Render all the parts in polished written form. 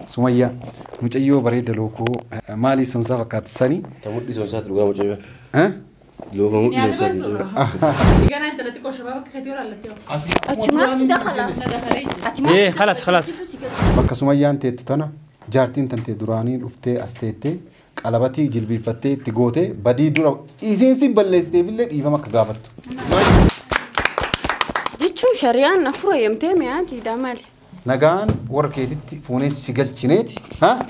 سمية مجيو بريد لوكو مالي سنسا فكات سني تمودي سنسات لوكا مجيو ها لو هم يقول أنت لا تكون شبابك كثير ولا تيو أتماس دخل إيه خلاص بك سمية أنت تتنا جارتين تنتي دراني أفتي أستيتي قلبتي جلبي فتي تيغوتي بدي درا إيزين سي بلستي فيلر إيفا ما كغافت ديتشو شريان نفرو يمتي مياتي دامالي نغان وركيتي فوني سيغل چينيتي ها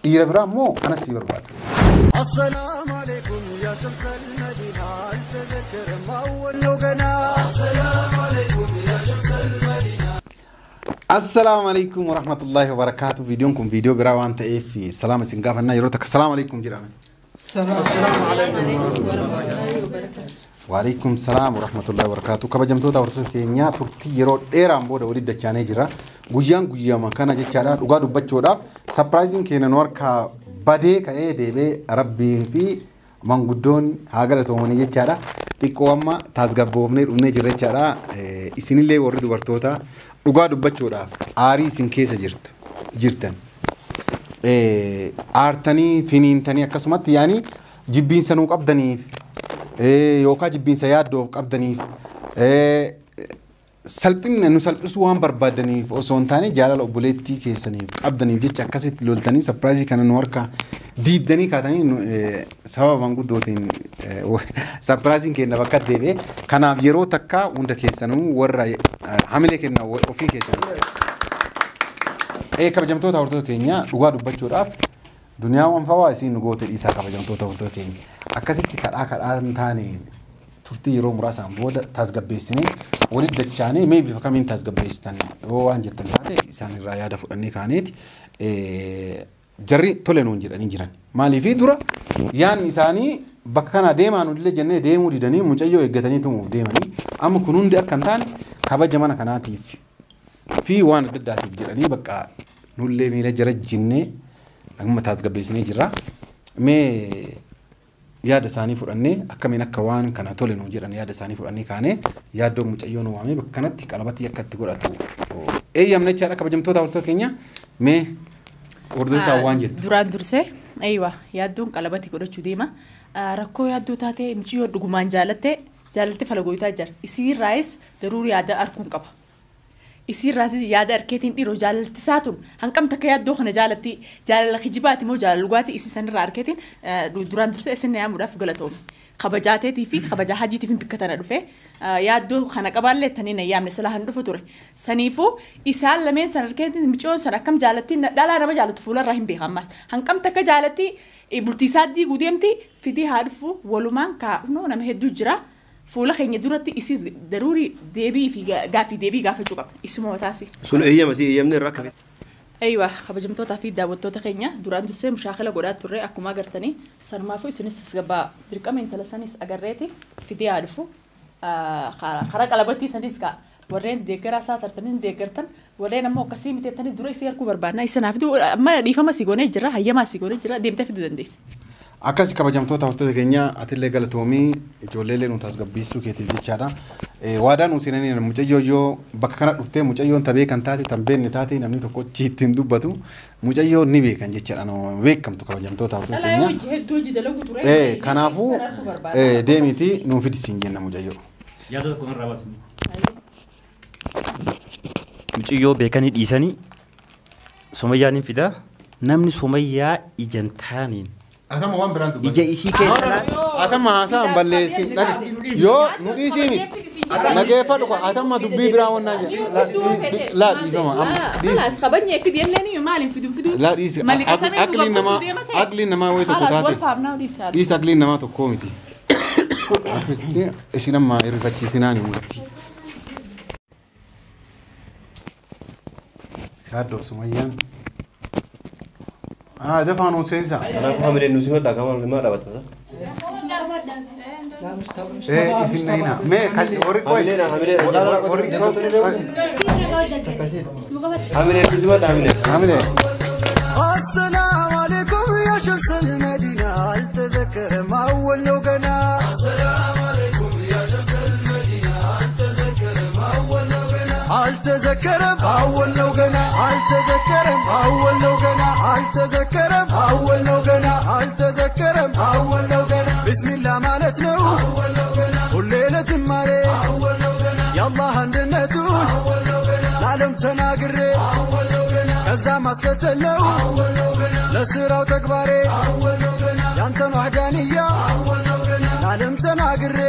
إيربرا مو أنا سيبر بعد السلام عليكم يا شمس المدينة تذكر ما أول لغنا السلام عليكم يا شمس المدينة السلام عليكم ورحمة الله وبركاته فيديوكم فيديو براوان تأي في سلام سنغافنا يروتك السلام عليكم جرامي السلام عليكم ورحمة الله وبركاته وعليكم السلام ورحمة الله وبركاته كبجمتو تورتو كينيا ترتي يرو ديران بودا ولي دچانه جرا غويان ما كان جچارا دوغا دبچودا سرپرایزینگ کینن ورکا بدي كأي ديبي ربي في مانغودون هاغلا تومني جچارا تيكوما تازغبوبني उने جره چارا اسينيلي ورد ورتوتا دوغا دبچودا آري سينكيس جرتن آرتني فينينتني اكسمت يعني جيبين سنو قبدنيف يوكا جيبين سيادو قبدنيف سلبين إنه سلبسوهم بربادني فأصونتاني جالال أبوليتي كيسني أبدني جيتش أكاسيت لولتاني سبرايزي كان نوركا ديدني كاتاني سوا بانغو دوتين سبرايزين كنا بكات ديبه كنا بيرو تكا وندا كيسنو ورا عمله كنا وفي كيسنو كبجمتو تاورتو كينيا دوغا دبچو راف دنيا وان فواسي نغوت إيسا كبجمتو تاورتو كينيا أكاسيت كدا تاني ترتي يرو مراسم بود تازغبيسني ولد دچانه مي بي فكامين تازغبيستاني هو انجت تنتاتي اسان رايا دفدني كانيت جري تولنون جيراني جيران مالي في دورا يان اساني بكنا ديمانو دله جنه ديمو ديدني منچيو اگتني تو ديماني ام كنون دي اكنتان كبا جمانا كناتي في وان دداتي جيراني بقى نولي ميله جرجنه اما تازغبيسني جيرا مي يا دساني فرني أكمل كوان كنا تولي نوجران يا دساني فرني كانه يا دوم متأيون وامي بكنت كلامتي يكتب قرأتو أي يوم نشارة كبجمتو تاورتو كينيا مي وردت أوانجت دوران درسه أيوة يا دوم كلامتي قرأتو ديما ركو يا دو تاتي مشيو دغمان جالته فلقوي تاجر يصير رايس ضروري هذا أركون كبا يصير راسي يادا أركيتين ديرو جالتي ساتون هنكم تكيات دوخنا جالتي جال الخجبات مو جال لغاتي يصير سنر أركيتين دوران درسه إسن نعم وراف غلطهم خبجاتي تيفي خبجا حاجي تيفي بكتنا رفه يادو خنا قبل لتنين أيام نسلا هندفو توري سنيفو إسال لمن سنر أركيتين مجون سنر كم جالتي لا لا رما جالت فولا راهم بيهمس هنكم تك جالتي بلتيسات دي قديمتي في دي هارفو ولومان كأنه نمهدو جرا فولا خيني دورتي إسيز ضروري ديبي في قافي ديبي قافي شوكا اسمه تاسي سون أيام مسي أيام نركب أيوة خبجمتو تافي داوتو تخينيا دوران درسه مشاخلة قرات ترى أكو ما قرتني صار ما في سنس سجبا بركم من ثلاث أجريتي في دي عارفه خرج على بتي سنس كا ورين ديكرا ساتر تنين ديكرتن ورين أما قسيم تتني دوري سير كوبر بارنا يسنا في دو ما ريفا ما سيجوني جرا هيا ما سيجوني جرا ديم تفيدو دنديس أكاسي كبجمتو تاورتو كينيا أتلي غلطومي جوليلي نتاسغبيسو كيتي جيتشارا وادا نوسيناني مجايو بكنا رفته مجايو تبي كنتاتي تنبين نتاتي نمني تكو تشيتين دوباتو مجايو نبي كان جيتشارا نو ويكم تو كبجمتو تاورتو كينيا كنافو ديميتي نو في ديسينجنا مجايو يادو كون راباسني مجايو بيكاني ديساني سوميانين فيدا نمني سوميا إجنتانين أتم وان براند إجا إسي كيسلا أتم هاسا بالليسي يو نوديسي ميت نجيفا لكو أتم ما دبي براون نجي لا دي فما خلاص خبرني في دينني يمالين في لا ديس أكلي نما ويتو كتاتي ديس أكلي نما تكوميتي إسينا ما يرفتشي سناني موتي هادو سميان دفعنا سينسا. أنا فهم إن نسمع ده كمان لما ربطت صح؟ إسمنا هنا. ما كل أوري كوي. حملنا أوري حملنا. السلام عليكم يا شمس المدينة التذكر ما أول لغنا السلام عليكم يا شمس المدينة التذكر ما أول لغنا التذكر ما أول لغنا التذكر ما أول ተናግሬ ከዛ ማስከተለው ለስራው ተግባሬ ያንተን ዋህዳንያ ለዓለም ተናግሬ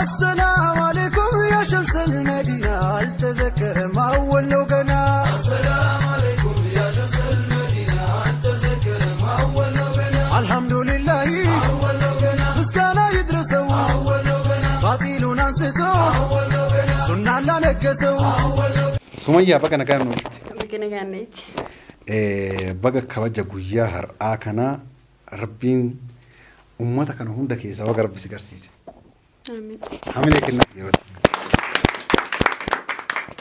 السلام عليكم يا شمس المدينة التذكرم أول لو قنا السلام عليكم يا شمس المدينة التذكرم أول لو قنا الحمد لله أول لو قنا مسكانا يدرسوا أول لو قنا باطلون انستو أول لو قنا سنة لا نكسوا سمية بقى نكان نوفت بكنا كانت بقى كواجه قويا هرآكنا ربين أمتك أنا هندك يسوى ربي سكرسيسي آمين حملة كنا يرد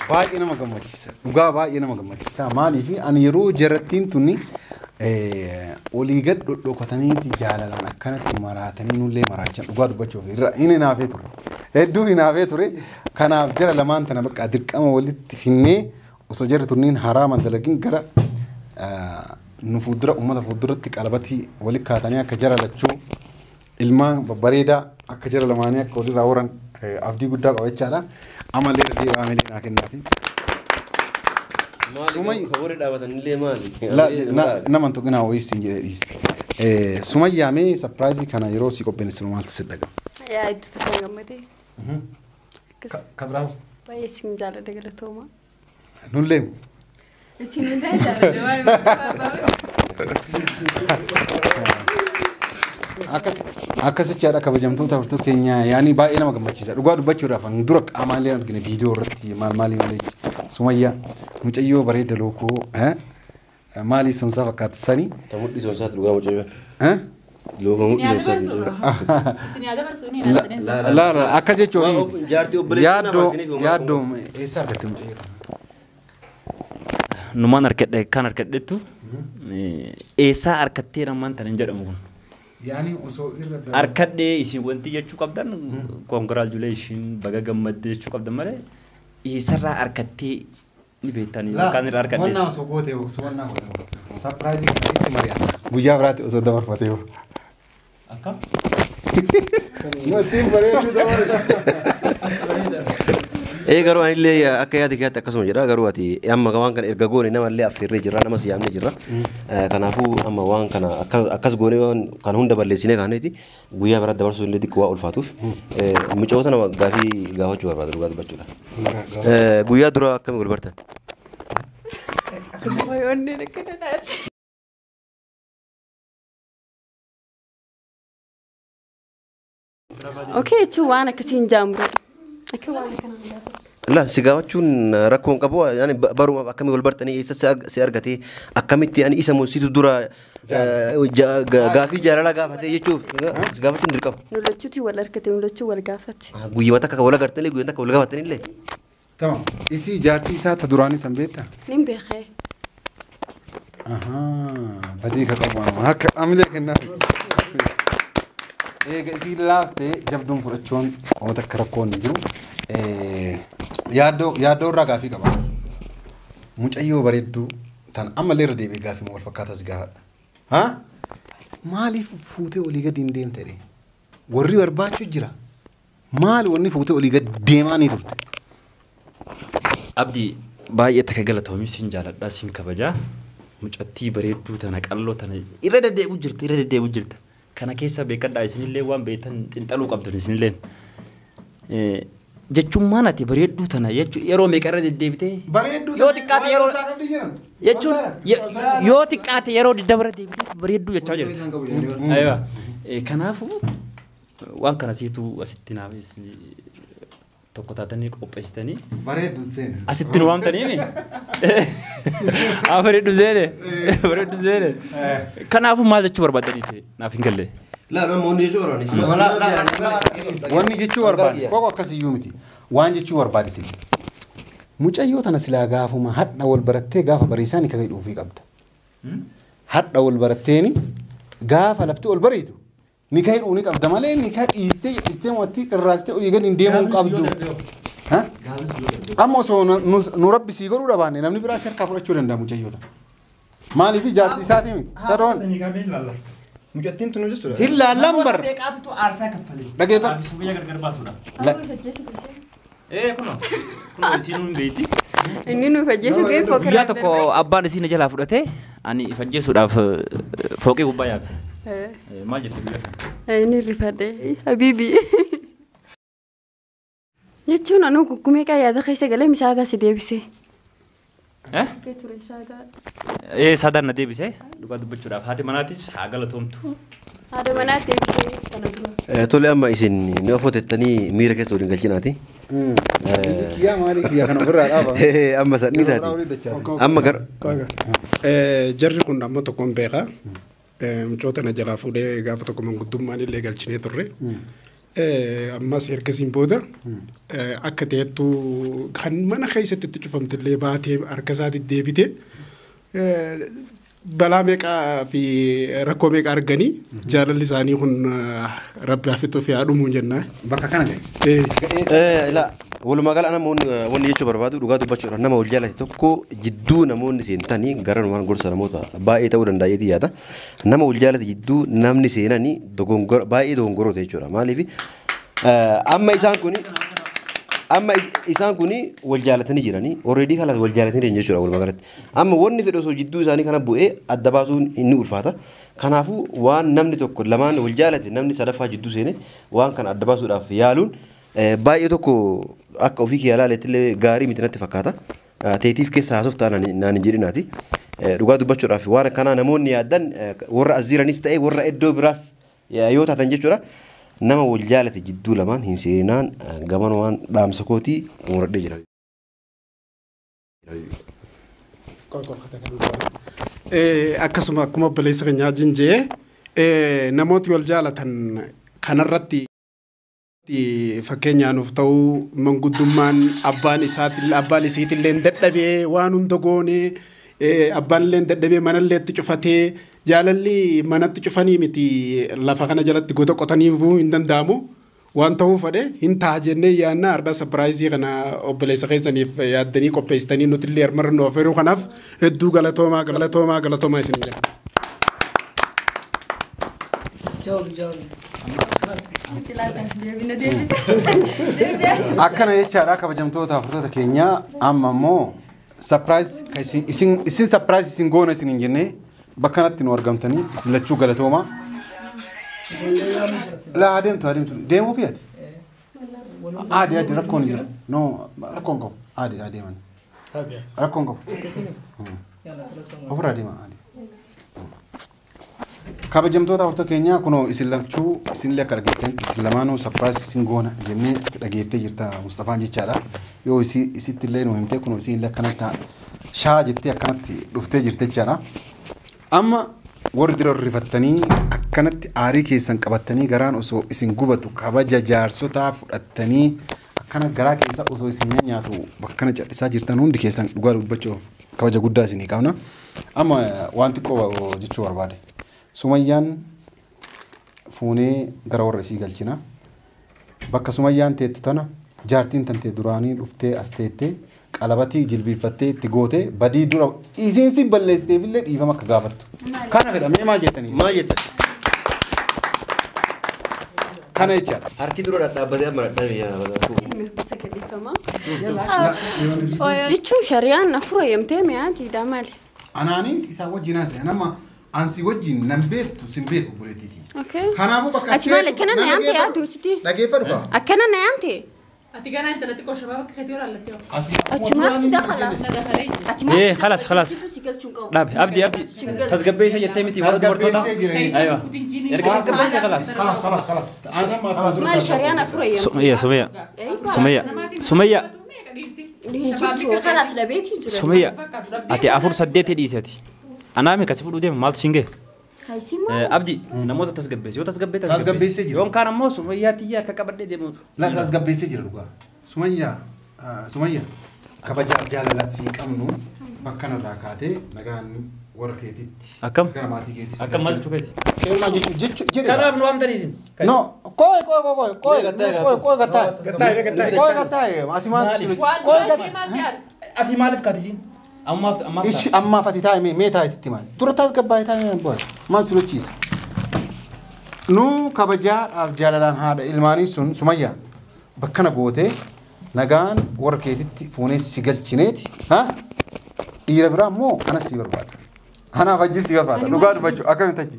باقي أنا ما قمت كيسا وقا باقي أنا ما قمت كيسا مالي في أن يرو جرتين توني وليقد لو كتاني تجالا لنا كانت مراتني نولي مراجع وقا دبتشو في إني نافيتو هدو نافيتو ري كان أفجر لما أنت نبقى أدرك أما ولدت فيني وسجرت تونين حراما دلقين كرا نفودرة أمة فودرتك على بتي ولك كاتانيا كجرا لتشو ilmaan babbareedaa akka jara lamaanii akka walirraa horan abdii guddaa qaba jechaadha. Amallee irra deebi'aa malee naa kennaafi. Maali kawarri dhaabatanillee maali? Nama hin tuqinaa wayii siin jedhee dhiise. Sumayyaa mee sapiraayizii kana yeroo si qopheessinu maaltu si dhaga'ama? yaa iddoo tokko gammadee Kabiraahu. baay'ee isin jaalladha galatooma Nullee. isin hundaa jaalladha waan akkasitti haadha kabajamtoota furtuu keenya yaani baay'ee nama gammachiisa. Dhugaa dubbachuudhaaf an dura qaamaalee argina viidiyoo irratti maal malee Sumayyaa mucayyoo bareeda lookoo maalii sonsaa fakkaattisanii. Tamudhi sonsaati dhugaa mucayyoo. Lookoo Isin yaada sonsaati. barsuudha. Isin yaada barsuudha. Laala akkas jechuun Jaartii obboleessa yaaddoo yaaddoo eessa argatte mucayyoo? Numaan kan harkadhettu eessaa harkattee namaan tan hin jedhamu kun. Yaani osoo irra Harkadhee isin wanti jechuu qabdan congratulation baga gammaddee jechuu qabdan malee eessarraa harkattee ni beektanii kan irraa harkadhee. Wannaa osoo gootee osoo wannaa gootee sapiraayizii kana itti mari'ata. Guyyaa biraatti osoo dabarfatee. Akkam? Matiin bareedu dabarsa. Garuu anillee akka yaada keetti akkasuma jedha garuu ati amma waan kana erga goone namallee affeerree jirra nama siyaamnee jirra kanaafuu amma waan kana akkas goone kan hunda balleessinee kaaneeti guyyaa biraatti dabarsuu illee xiqqoo waa ulfaatuuf mucoota nama gaafii gaafachuu barbaada dhugaa dubbachuudha. Guyyaa dura akkamii wal bartan? Wayoonni akkana dhaate. Okay jechuun waan akkasiin jaamuru. Akka waan kana La si gaafachuun rakkoon qabu yani baruma akkamii wal bartanii eessa si argatee akkamitti ani isa musiitu dura gaafii jaalala gaafatee jechuuf gaafachuun dirqama. nulachuuti wal argate nulachuu wal gaafate. Guyyuma takka wal agartanii guyyuma takka wal gaafatanillee. Tamam. Isii jaartii isaa ta duraanii san beektaa? Nin beekee. Badii ka qabu akka amilee kennaa. Eega isii laaftee jabduun fudhachuun waan akka rakkoon hin jiru. Yaaddoo irraa gaafii qaba. Mucayyoo bareedduu tan ammallee irra deebi'ee gaafii wal fakkaatas gaafadha. Maaliif fuutee olii gadi hin deemte? Warri barbaachuu jira. Maali wanni fuutee olii gadi deemaa ni turte? Abdii baay'ee takka galatoomii siin jaaladhaa siin kabajaa. Mucattii bareedduu tana qalloo tana irra deddeebi'u jirta. Kana keessa beekadhaa isinillee waan beektan xinxaluu qabdan isinillee. Jechuun maal ati bareedduu tana yeroo meeqa irra deddeebitee? Bareedduu yoo xiqqaate yeroo jechuun yoo xiqqaate yeroo dabarra deebitee bareedduu jechaa jirti. Ayiwa kanaafuu waan kana siituu asitti naafis tokko taatanii qopheessitanii bareedduu seene asitti nu waamtaniimi. Bareedduu seene kanaafuu maal jechuu barbaadanii ta'e naaf hin galle. La no moonni jechuu barbaadani. Wanni jechuu barbaade koko akkasiyyuu miti waan jechuu barbaadisi mucayyoo tana silaa gaafuma hadha wal barattee gaafa bariisaan akka dhuufii qabda hadha wal baratteeni gaafa lafti wal bariitu ni kai dhuuni qabda malee ni ka dhiistee watti qirraastee olii gadi hin deemuu qabdu amma osoo nu rabbi sii godhuu dhabaanne namni biraa si harkaa fudhachuu danda'a mucayyoo tana maaliif jaartii isaatii miti sadoon Mucattiin tunu jechuudha. Hillaa lambar. Beekaatutu aarsaa kaffalee. Dhageeffadhu. Sumayyaa gargar baasuudha. Hawwi hojjetu keessee. Kunoo isiin hin beekti. Inni nu fajjeessu ga'e fokkira. Guyyaa tokko abbaan isiin jalaa fudhatee ani fajjeessuudhaaf fooqii gubbaa yaabe. Maal jette guyyaa sana? Inni rifadhe habiibi. Jechuun anu guggumee yaada keessa galee misaadaa si deebisee. Saadaan na deebisee dhugaa dubbachuudhaaf haati manaatis haa galatoomtu. Haadha manaa deebisee kana dura. Tole amma isin ni ofotettanii miira keessa waliin galchinaati. Kiyyaa maali kiyyaa kana ofirraa dhaaba. Amma sadniisaati. Amma gar. Jarri kun amma tokkoon beekaa. Mucoota na jalaa fuudhee gaafa tokko manguddummaan illee galchinee turre. Ammas ergasiin booda akka ta'ettu kan mana keessatti itti cufamtillee baatee harka isaatti deebite balaa meeqaa fi rakkoo meeqa arganii jaalalli isaanii kun rabbi hafituuf yaa dhumuu jennaa. Bakka kana ga'e. Walumaa gala wanni jechuu barbaadu dhugaa dubbachuudha nama wal jaalate tokko jidduu namoonni seentanii gara numaan gorsa namoota baay'ee ta'uu danda'eeti yaada. Nama wal jaalate jidduu namni seenanii baay'ee dogongoroota jechuudha. Maaliif amma isaan kuni wal jaalatanii jiranii already kalas wal jaalatanii jiran jechuudha walumaa galatti. Amma wanni fedhe osoo jidduu isaanii kana bu'ee adda baasuun inni ulfaata. Kanaafuu waan namni tokko lamaan wal jaalate namni sadaffaa jidduu seene waan kana adda baasuudhaaf yaaluun baay'ee tokko akka ofii kiyyaa ilaalettillee gaarii miti natti fakkaata. Teetiif keessa haasoftaa naan hin jedhinaati. Dhugaa dubbachuudhaaf waan akkanaa namoonni yaaddan warra as jiranis ta'e warra iddoo biraas yoo taatan jechuudha. Nama wal jaalate jidduu lamaan hin seeninaan gaman waan dhaamsa kootii muradhee jira. Akkasuma akkuma obboleessa keenyaa jinjee namooti wal jaalatan kanarratti fakkeenyaan of ta'uu manguddummaan abbaan isiitillee dadhabee waan hunda goonee abbaan illee dadhabee manallee itti cufatee jaalalli manatti cufanii miti lafa kana jalatti goda qotaniifuu hin danda'amu waan ta'uu fedhe hin ta'a jennee yaadna arda sapiraayizii kana obboleessa keessaniif yaaddanii qopheessitanii nuti illee harmarra nu ofeeruu kanaaf hedduu galatoomaa isin jira. Akkana jechaadha kabajamtoota afurtoota keenyaa amma immoo surprise isin surprise isin goona isin hin jenne bakka kanatti nu argamtanii isin lachuu galatooma. La adeemtu deemuu fi adi rakkoon jiru no rakkoon qabu adi adeeman rakkoon qabu ofirraa deema adi. Kabajamtoota afurtoota keenyaa kunoo isin lachuu isinillee akka dhageettan isin lamaanuu surprise isin goona jennee dhageettee jirta Mustafaan jechaadha. Yoo isitti illee nu himtee kunoo isinillee akkanatti shaa jettee akkanatti dhuftee jirte jechaadha. Amma warri dura rifattanii akkanatti aarii keessan qabattanii garaan osoo isin gubatu kabaja jaarsotaa fudhattanii akkana garaa keessa osoo isin nyaatu bakkana callisaa jirtan hundi keessan dhugaa dubbachuuf kabaja guddaa isinii qabna. Amma waan xiqqoo jechuu barbaade. Sumayyaan fuunee gara warra isii galchina. Bakka Sumayyaan teettu tana jaartiin tantee duraanii dhuftee as teettee qalabatii jilbiiffattee itti gootee badii dura isiinsi balleessiteefillee dhiifama akka gaafattu. Kana fedhamee maal jettanii? Maal jettan? Kana jechaadha. Harki dura dhadhaabbatee amma Jechuun shari'aan afura yemtee mi'aati maali? Anaaniin isaa wajjin haasa'e nama ansi wajjin nan beektu sin beeku buleetiiti. Kanaafuu bakka ati maal akkana na yaamte yaadduusitii? Dhageeffadhu kaa? Akkana na yaamte? Ati ganaa intalatti koo shababa akka keetii waraallatti yoo. Ati maal si dakala? خلاص لا أبدي تسقبيسة جتمي تي ولد مرتونا أيوة خلاص ما الشريانة فريم سمية خلاص لبيتي سمية أتي أفور سديتي ديساتي أنا أمي كسبوا ديم مال سينجي أبدي نموت تسقبيس يو تسقبيس يوم كان مو سمية تيجي كبر ديم لا تسقبيس يجري لقى سمية كبجار جاللا سيكمنو بكنا راكاتي نجان وركيتي أكم كراماتي كيتي أكم مال تشوفيتي كلمة جت كلام نوام تريزين نو كوي غتاي ما تسمع كوي أسي مالف كاتيزين أما فتيتاي مي تاي ستيمان ترتاز كباي تاي بوي ما سلوتشيس نو كبجار جاللان هذا إلماني سمية بكنا قوته nagaan warra keetitti fuunee si galchineeti ha dhiira biraa immoo anas si barbaada anaaf ajji si barbaada dhugaa dubbachuu akkamitti ajji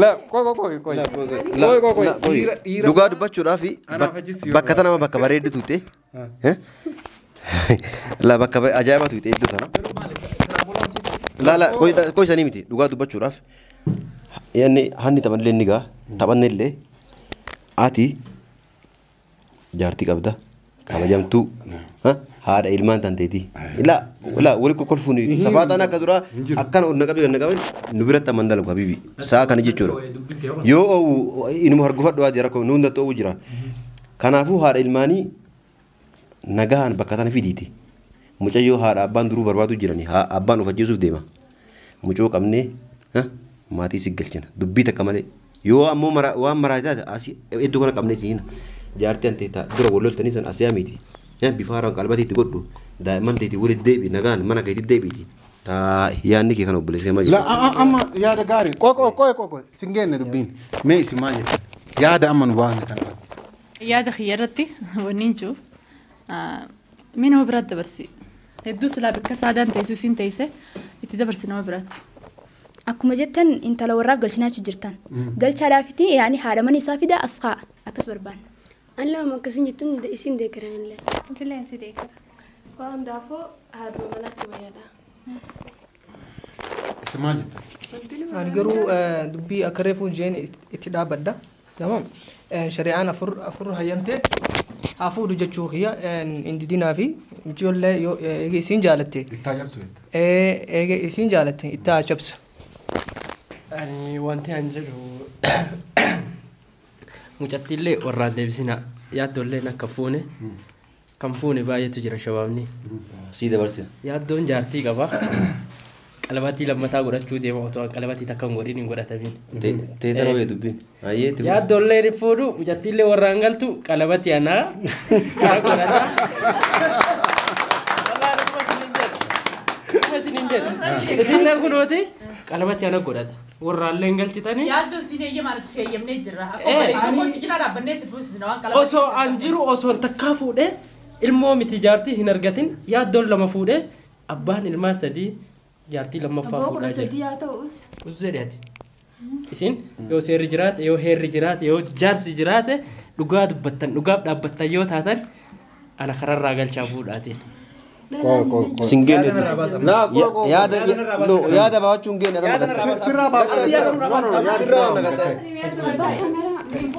la dhugaa dubbachuudhaaf bakka tana bakka bareeddu tuute la bakka ajaa'iba tuute iddoo tana la koi sanii miti dhugaa dubbachuudhaaf yani hanni taphanillee ni gaa taphannillee ati jaartii qabda kabajamtuu haadha ilmaan tanteeti la wali kolfuun safaataan akka dura akkana ol naqabe nu biratti amandala habibi saa kana jechuudha yoo inuma hargufadhu adi rakko nu hunda ta'uu jira kanaafuu haadha ilmaanii nagaan bakka tana fidiiti mucayyoo haadha abbaan duruu barbaadu jirani abbaan of ajjeesuuf deema mucoo qabnee maatii si galchina dubbii takka malee yoo ammoo waan maraataa asii iddoo kana qabnee siina jaartii anteetaa dura walloltanii san asiyaa miti bifa haaraan qalbatiitti godhu daa'imman teetii walitti deebi nagaan mana keetti deebiiti taa yaadni kee kana obboleessa malee. Amma yaada gaarii qoqoo singeenne dubbiin mee isin maal jedhan yaada amma nu baafne kana. Yaada xiyyaarratti wanni jiru mee nama biraatti dabarsi hedduu silaa bakka saadaan teessuu siin teesse itti dabarsi nama biraatti. Akkuma jettan intala warraaf galchinaachuu jirtan galchaadhaafiti yaani haadha mana isaa fida asxaa akkas barbaanna. Alla ma kasin jettuun isin deeggaran illee. Intalleen si deeggara. Waan daafoo haadha manaatti bayyada. Isin maal jettan? Ani garuu dubbii akka reefuu jeen itti dhaabadda. Tamam. Shari'aan afur hayyamte hafuudhu jechuu hiyya indidinaa fi ijoollee eega isiin jaalatte. Ittaa jabsu. Eega isiin jaalatte ittaa jabsa. Ani wanti an jedhu mucattillee warraan deebisina yaaddolleen akka fuune kan fuune baay'eetu jira shabaabni. Sii dabarsina. Yaaddoon jaartii qaba. Qalabatii lammataa godhachuu deema otoo qalabatii takka hin godhin hin godhatamin. Teetan hoo'ee dubbiin. Yaaddolleen fuudhu mucattillee warraan galtu qalabatii anaa kana godhata. Isin nan kunooti qalabatii ana godhata. Warraalleen galchitanii. Yaaddoon siin eeyyamaan itti eeyyamnee jirra. Akkuma si jira dhaabbannee si fuusisna waan qalabatii. Osoo an jiru osoo takkaa fuudhee ilmoo miti jaartii hin argatin yaaddoon lama fuudhee abbaan ilmaa sadii jaartii lammaffaa fuudhaa jira. Sadii haa ta'us. Usuzeedhaati. Isin yoo seerri jiraate yoo heerri jiraate yoo jaarsi jiraate dhugaa dubbattan dhugaaf dhaabbattan yoo taatan ana kararraa galchaa fuudhaatiin. Singene yaada baachuun geenne adama gatta sirraa baafata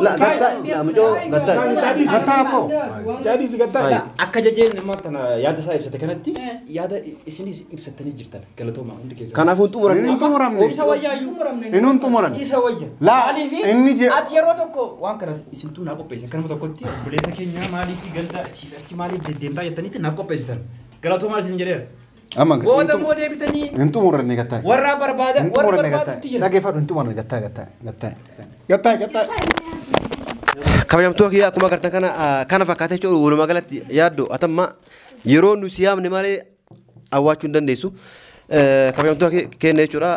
la gatta mucoo gatta afoo jadi si gatta akka jajeen maantana yaada isaa ibsate kanatti yaada isinis ibsatanii jirtan galatooma hundi keessa kanaafuu xumuramne isa wayyaayyuu Inuun xumuran. isa wayya Maaliif inni je ati yeroo tokko waan kana isintuu naa qopheesse kanuma tokkotti obboleessa keenya maaliif galda achi maaliif deddeemtaa jettanitti naaf qopheessitan galatooma isin jedheera. amma booda moo deebitanii hin xumuranne gatta. warra barbaadutti jira. Dhageeffadhu hin xumuranne gatta. gatta kabajamtuu kiyya akkuma agartan kana fakkaatee jechuudha walumaa galatti yaaddo atamma yeroo nu siyaamne malee awwaachuu hin dandeessu. Kabajamtuu keenya jechuudha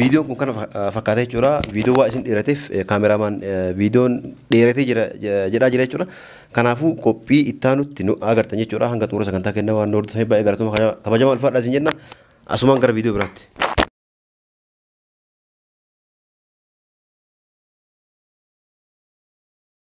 viidiyoon kun kana fakkaatee jechuudha viidiyoo waa isin dheerateef kaameramaan viidiyoon dheeratee jedhaa jira jechuudha. Kanaafuu qophii ittaanutti nu agartan jechuudha hanga xumura sagantaa kennaa waan hordofanii baay'ee galatoomaa kabajamaa ulfaadhaa isin jenna asumaan gara viidiyoo biraatti.